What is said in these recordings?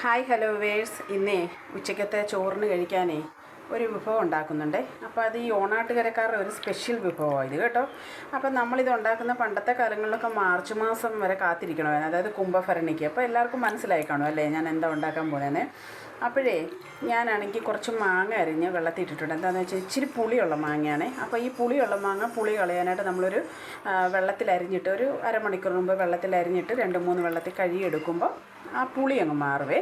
Hi hello verse. ഇന്നേ ഉച്ചക്കത്തെ ചോറിന് കഴിക്കാനേ ഒരു വിഭവം ഉണ്ടാക്കുന്നുണ്ട്. അപ്പോൾ അത് ഈ ഓണാട്ടുകരക്കാരുടെ ഒരു സ്പെഷ്യൽ വിഭവമാണ് ഇത് കേട്ടോ. അപ്പം നമ്മളിത് ഉണ്ടാക്കുന്ന പണ്ടത്തെ കാലങ്ങളിലൊക്കെ മാർച്ച് മാസം വരെ കാത്തിരിക്കണമായിരുന്നു, അതായത് കുംഭഭരണിക്ക്. അപ്പോൾ എല്ലാവർക്കും മനസ്സിലായി കാണും അല്ലേ ഞാൻ എന്താ ഉണ്ടാക്കാൻ പോകുന്നതെന്ന്. അപ്പോഴേ ഞാനാണെങ്കിൽ കുറച്ച് മാങ്ങ അരിഞ്ഞ് വെള്ളത്തിൽ ഇട്ടിട്ടുണ്ട്. എന്താണെന്ന് വെച്ചാൽ ഇച്ചിരി പുളിയുള്ള മാങ്ങയാണ്. അപ്പോൾ ഈ പുളിയുള്ള മാങ്ങ പുളി കളയാനായിട്ട് നമ്മളൊരു വെള്ളത്തിൽ അരിഞ്ഞിട്ട് ഒരു അരമണിക്കൂർ മുമ്പ് വെള്ളത്തിൽ അരിഞ്ഞിട്ട് 2-3 വെള്ളത്തിൽ കഴുകിയെടുക്കുമ്പോൾ ആ പുളി അങ്ങ് മാറുവേ.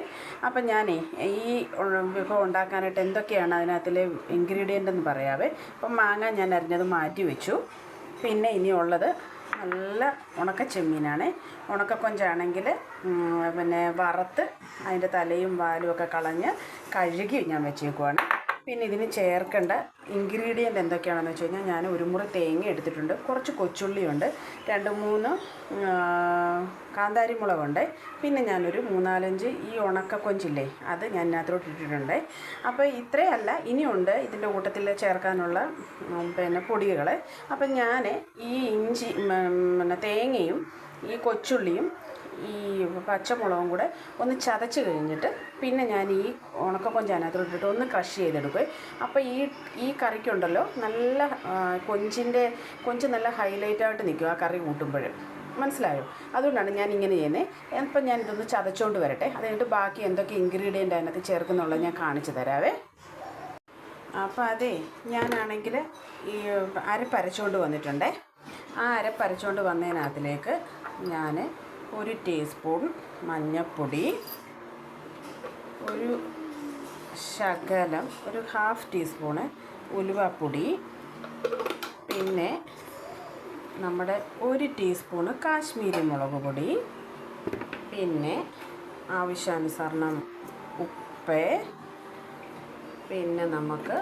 അപ്പം ഞാനേ ഈ വിഭവം ഉണ്ടാക്കാനായിട്ട് എന്തൊക്കെയാണ് അതിനകത്തിലെ ഇൻഗ്രീഡിയൻ്റ് എന്ന് പറയാവേ. അപ്പം മാങ്ങ ഞാൻ അരിഞ്ഞത് മാറ്റി വെച്ചു. പിന്നെ ഇനിയുള്ളത് നല്ല ഉണക്ക ചെമ്മീനാണ്. ഉണക്കക്കൊഞ്ചാണെങ്കിൽ പിന്നെ വറുത്ത് അതിൻ്റെ തലയും വാലും ഒക്കെ കളഞ്ഞ് കഴുകി ഞാൻ വെച്ചേക്കുവാണ്. പിന്നെ ഇതിന് ചേർക്കേണ്ട ഇൻഗ്രീഡിയൻ്റ് എന്തൊക്കെയാണെന്ന് വെച്ച് കഴിഞ്ഞാൽ ഞാൻ ഒരു മുറി തേങ്ങ എടുത്തിട്ടുണ്ട്, കുറച്ച് കൊച്ചുള്ളിയുണ്ട്, 2-3 കാന്താരി മുളകുണ്ട്, പിന്നെ ഞാനൊരു 3-4 ഈ ഉണക്കക്കൊഞ്ചില്ലേ അത് ഞാൻ ഇതിനകത്തോട്ട് ഇട്ടിട്ടുണ്ട്. അപ്പോൾ ഇത്രയല്ല, ഇനിയുണ്ട് ഇതിൻ്റെ കൂട്ടത്തിൽ ചേർക്കാനുള്ള പിന്നെ പൊടികൾ. അപ്പം ഞാൻ ഈ ഇഞ്ചി പിന്നെ തേങ്ങയും ഈ കൊച്ചുള്ളിയും ഈ പച്ചമുളകും കൂടെ ഒന്ന് ചതച്ച് കഴിഞ്ഞിട്ട് പിന്നെ ഞാൻ ഈ ഉണക്കക്കൊഞ്ച് അതിനകത്തോട്ടിട്ട് ഒന്ന് ക്രഷ് ചെയ്തെടുക്കും. അപ്പോൾ ഈ കറിക്കുണ്ടല്ലോ നല്ല കൊഞ്ച് നല്ല ഹൈലൈറ്റായിട്ട് നിൽക്കും ആ കറി കൂട്ടുമ്പോൾ, മനസ്സിലായോ? അതുകൊണ്ടാണ് ഞാൻ ഇങ്ങനെ ചെയ്യുന്നത്. അപ്പം ഞാനിതൊന്ന് ചതച്ചുകൊണ്ട് വരട്ടെ, അത് കഴിഞ്ഞിട്ട് ബാക്കി എന്തൊക്കെ ഇൻഗ്രീഡിയൻ്റ് അതിനകത്ത് ചേർക്കുന്നുള്ളത് ഞാൻ കാണിച്ചു തരാവേ. അപ്പോൾ അതേ ഞാനാണെങ്കിൽ ഈ അരപ്പരച്ചുകൊണ്ട് വന്നിട്ടുണ്ടേ. ആ അരപ്പരച്ചുകൊണ്ട് വന്നതിനകത്തിലേക്ക് ഞാൻ 1 ടീസ്പൂൺ മഞ്ഞൾപ്പൊടി, ഒരു ശകലം ഒരു 1/2 ടീസ്പൂണ് ഉലുവപ്പൊടി, പിന്നെ നമ്മുടെ 1 ടീസ്പൂണ് കാശ്മീരി മുളക് പൊടി, പിന്നെ ആവശ്യാനുസരണം ഉപ്പ്, പിന്നെ നമുക്ക്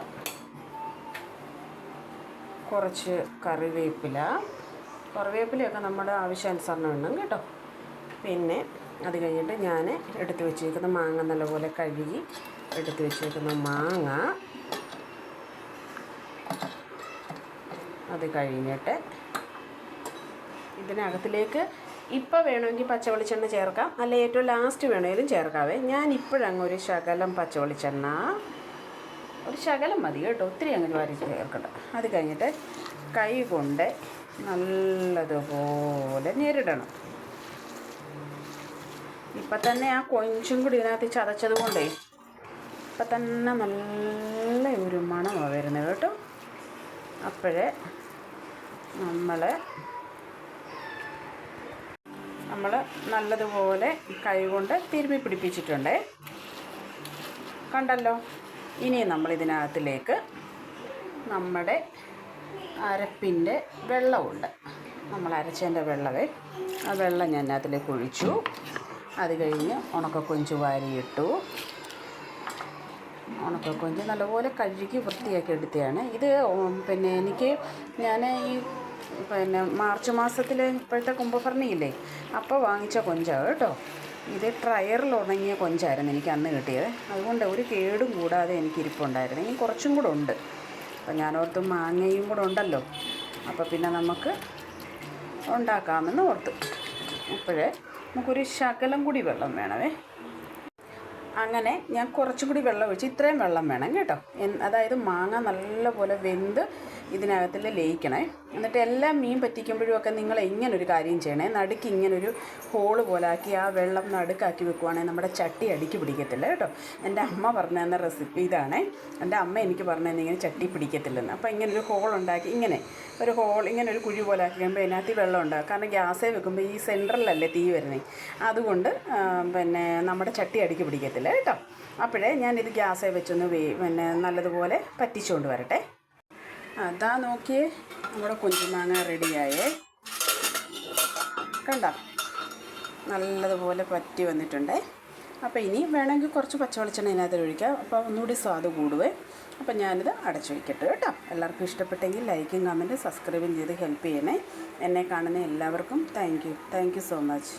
കുറച്ച് കറിവേപ്പിലയൊക്കെ നമ്മുടെ ആവശ്യാനുസരണം വേണം കേട്ടോ. പിന്നെ അത് കഴിഞ്ഞിട്ട് ഞാൻ എടുത്ത് വെച്ചേക്കുന്ന മാങ്ങ നല്ലപോലെ കഴുകി എടുത്ത് വെച്ചേക്കുന്ന മാങ്ങ, അത് കഴിഞ്ഞിട്ട് ഇതിനകത്തിലേക്ക് ഇപ്പോൾ വേണമെങ്കിൽ പച്ച വെളിച്ചെണ്ണ ചേർക്കാം, അല്ല ഏറ്റവും ലാസ്റ്റ് വേണമെങ്കിലും ചേർക്കാവേ. ഞാൻ ഇപ്പോഴങ്ങ് ഒരു ശകലം പച്ച വെളിച്ചെണ്ണ, ഒരു ശകലം മതി കേട്ടോ, ഒത്തിരി അങ്ങ് വാരി ചേർക്കണ്ട. അത് കഴിഞ്ഞിട്ട് കൈ കൊണ്ട് നല്ലതുപോലെ ഞെരിടണം. ഇപ്പം തന്നെ ആ കൊഞ്ചും കൂടി ഇതിനകത്ത് ചതച്ചത് കൊണ്ടേ ഇപ്പം തന്നെ നല്ല ഒരു മണമാണ് വരുന്നത് കേട്ടോ. അപ്പോഴേ നമ്മൾ നല്ലതുപോലെ കൈ കൊണ്ട് തിരുമ്മി പിടിപ്പിച്ചിട്ടുണ്ടേ, കണ്ടല്ലോ. ഇനി നമ്മളിതിനകത്തിലേക്ക് നമ്മുടെ അരപ്പിൻ്റെ വെള്ളമുണ്ട്, നമ്മൾ അരച്ചതിൻ്റെ വെള്ളമേ, ആ വെള്ളം ഞാൻ അതിലേക്ക് ഒഴിച്ചു. അത് കഴിഞ്ഞ് ഉണക്കക്കൊഞ്ച് വാരിയിട്ടു. ഉണക്കക്കൊഞ്ച് നല്ലപോലെ കഴുകി വൃത്തിയാക്കി എടുത്തതാണ് ഇത്. പിന്നെ ഞാൻ ഈ മാർച്ച് മാസത്തിൽ ഇപ്പോഴത്തെ കുംഭഭരണിയില്ലേ അപ്പോൾ വാങ്ങിച്ച കൊഞ്ചാണ് കേട്ടോ. ഇത് ട്രയറിൽ ഉണങ്ങിയ കൊഞ്ചായിരുന്നു എനിക്ക് അന്ന് കിട്ടിയത്, അതുകൊണ്ട് ഒരു കേടും കൂടാതെ എനിക്കിരിപ്പുണ്ടായിരുന്നു. ഇനി കുറച്ചും കൂടെ ഉണ്ട്. അപ്പം ഞാനോർത്ത് മാങ്ങയും കൂടെ ഉണ്ടല്ലോ, അപ്പോൾ പിന്നെ നമുക്ക് ഉണ്ടാക്കാമെന്ന് ഓർത്തു. അപ്പോഴേ നമുക്കൊരു ശകലം കൂടി വെള്ളം വേണമേ. അങ്ങനെ ഞാൻ കുറച്ചും കൂടി വെള്ളം ഒഴിച്ച്, ഇത്രയും വെള്ളം വേണം കേട്ടോ. അതായത് മാങ്ങ നല്ലപോലെ വെന്ത് ഇതിനകത്തിൽ ലയിക്കണേ. എന്നിട്ട് എല്ലാം മീൻ പറ്റിക്കുമ്പോഴും ഒക്കെ നിങ്ങൾ ഇങ്ങനൊരു കാര്യം ചെയ്യണേ, നടുക്ക് ഇങ്ങനൊരു ഹോള് പോലാക്കി ആ വെള്ളം നടുക്കാക്കി വെക്കുവാണെങ്കിൽ നമ്മുടെ ചട്ടി അടിക്ക് പിടിക്കത്തില്ല കേട്ടോ. എൻ്റെ അമ്മ പറഞ്ഞു തന്ന റെസിപ്പി ഇതാണേ. എൻ്റെ അമ്മ എനിക്ക് പറഞ്ഞു തന്നെ ഇങ്ങനെ ചട്ടി പിടിക്കത്തില്ലെന്ന്. അപ്പോൾ ഇങ്ങനൊരു ഹോളുണ്ടാക്കി, ഇങ്ങനെ ഒരു കുഴി പോലാക്കി കഴിയുമ്പോൾ അതിനകത്ത് വെള്ളം ഉണ്ടാകും. കാരണം ഗ്യാസേ വെക്കുമ്പോൾ ഈ സെൻറ്ററിലല്ലേ തീ വരുന്നത്, അതുകൊണ്ട് പിന്നെ നമ്മുടെ ചട്ടി അടിക്ക് പിടിക്കത്തില്ല കേട്ടോ. അപ്പോഴേ ഞാനിത് ഗ്യാസേ വെച്ചൊന്ന് നല്ലതുപോലെ പറ്റിച്ചുകൊണ്ട് വരട്ടെ. അതാ നോക്കിയേ, നമ്മുടെ കുഞ്ചുമാങ്ങ റെഡിയായേ, കണ്ടോ, നല്ലതുപോലെ പറ്റി വന്നിട്ടുണ്ടേ. അപ്പോൾ ഇനി വേണമെങ്കിൽ കുറച്ച് പച്ചവെളിച്ചെണ്ണ ഇതിനകത്ത് ഒഴിക്കാം, അപ്പോൾ ഒന്നുകൂടി സ്വാദ് കൂടുവേ. അപ്പം ഞാനിത് അടച്ചു വയ്ക്കട്ടെ കേട്ടോ. എല്ലാവർക്കും ഇഷ്ടപ്പെട്ടെങ്കിൽ ലൈക്കും കമൻറ്റും സബ്സ്ക്രൈബും ചെയ്ത് ഹെൽപ്പ് ചെയ്യണേ. എന്നെ കാണുന്ന എല്ലാവർക്കും താങ്ക് യു സോ മച്ച്.